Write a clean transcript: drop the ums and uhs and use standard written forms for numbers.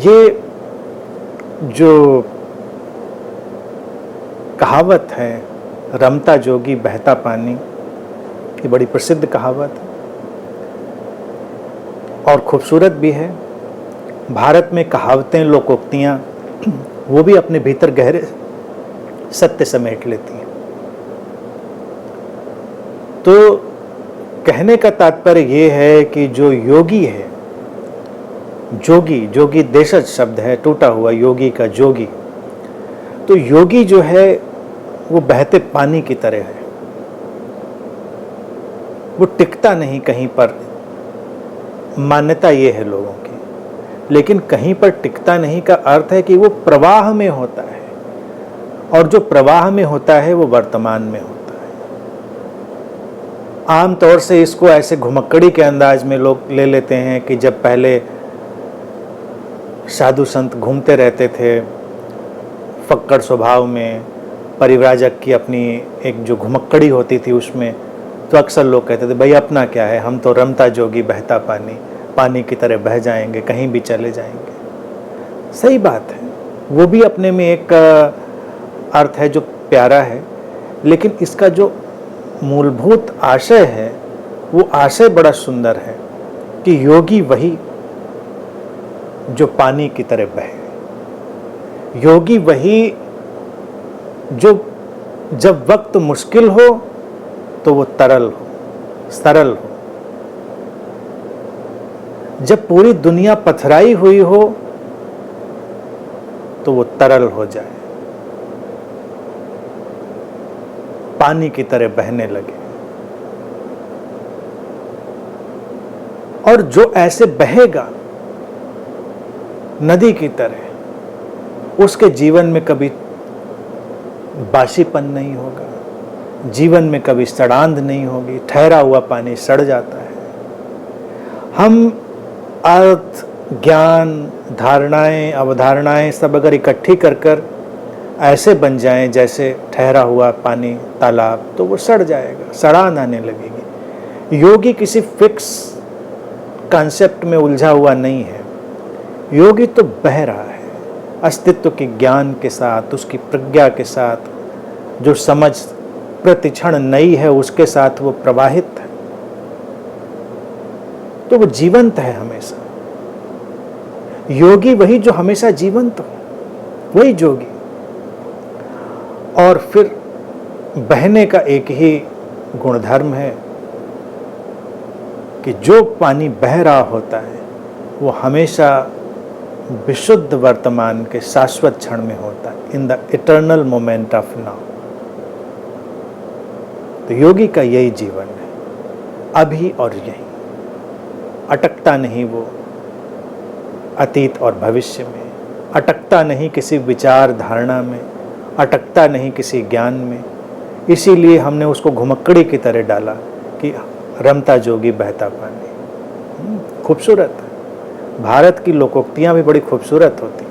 ये जो कहावत है, रमता जोगी बहता पानी, ये बड़ी प्रसिद्ध कहावत है और खूबसूरत भी है। भारत में कहावतें, लोकोक्तियाँ वो भी अपने भीतर गहरे सत्य समेट लेती हैं। तो कहने का तात्पर्य ये है कि जो योगी है, जोगी देशज शब्द है, टूटा हुआ योगी का जोगी, तो योगी जो है वो बहते पानी की तरह है। वो टिकता नहीं कहीं पर, मान्यता ये है लोगों की। लेकिन कहीं पर टिकता नहीं का अर्थ है कि वो प्रवाह में होता है, और जो प्रवाह में होता है वो वर्तमान में होता है। आमतौर से इसको ऐसे घुमक्कड़ी के अंदाज में लोग ले लेते हैं कि जब पहले साधु संत घूमते रहते थे फक्कड़ स्वभाव में, परिव्राजक की अपनी एक जो घुमक्कड़ी होती थी उसमें, तो अक्सर लोग कहते थे भाई अपना क्या है, हम तो रमता जोगी बहता पानी, पानी की तरह बह जाएंगे, कहीं भी चले जाएंगे। सही बात है, वो भी अपने में एक अर्थ है जो प्यारा है, लेकिन इसका जो मूलभूत आशय है वो आशय बड़ा सुंदर है कि योगी वही जो पानी की तरह बहे। योगी वही जो जब वक्त मुश्किल हो तो वो तरल हो, सरल हो। जब पूरी दुनिया पथराई हुई हो तो वो तरल हो जाए, पानी की तरह बहने लगे। और जो ऐसे बहेगा नदी की तरह, उसके जीवन में कभी बासीपन नहीं होगा, जीवन में कभी सड़ांध नहीं होगी। ठहरा हुआ पानी सड़ जाता है। हम अर्थ, ज्ञान, धारणाएं, अवधारणाएं सब अगर इकट्ठी कर कर ऐसे बन जाएं जैसे ठहरा हुआ पानी तालाब, तो वो सड़ जाएगा, सड़ांध आने लगेगी। योगी किसी फिक्स कॉन्सेप्ट में उलझा हुआ नहीं है। योगी तो बह रहा है अस्तित्व के ज्ञान के साथ, उसकी प्रज्ञा के साथ, जो समझ प्रतिक्षण नई है उसके साथ वो प्रवाहित है। तो वो जीवंत है हमेशा। योगी वही जो हमेशा जीवंत हो, वही जोगी। और फिर बहने का एक ही गुणधर्म है कि जो पानी बह रहा होता है वो हमेशा विशुद्ध वर्तमान के शाश्वत क्षण में होता है, in the eternal moment of now. तो योगी का यही जीवन है, अभी और यही। अटकता नहीं वो अतीत और भविष्य में, अटकता नहीं किसी विचार धारणा में, अटकता नहीं किसी ज्ञान में। इसीलिए हमने उसको घुमक्कड़ी की तरह डाला कि रमता जोगी बहता पानी। खूबसूरत है। भारत की लोकोक्तियाँ भी बड़ी खूबसूरत होती हैं।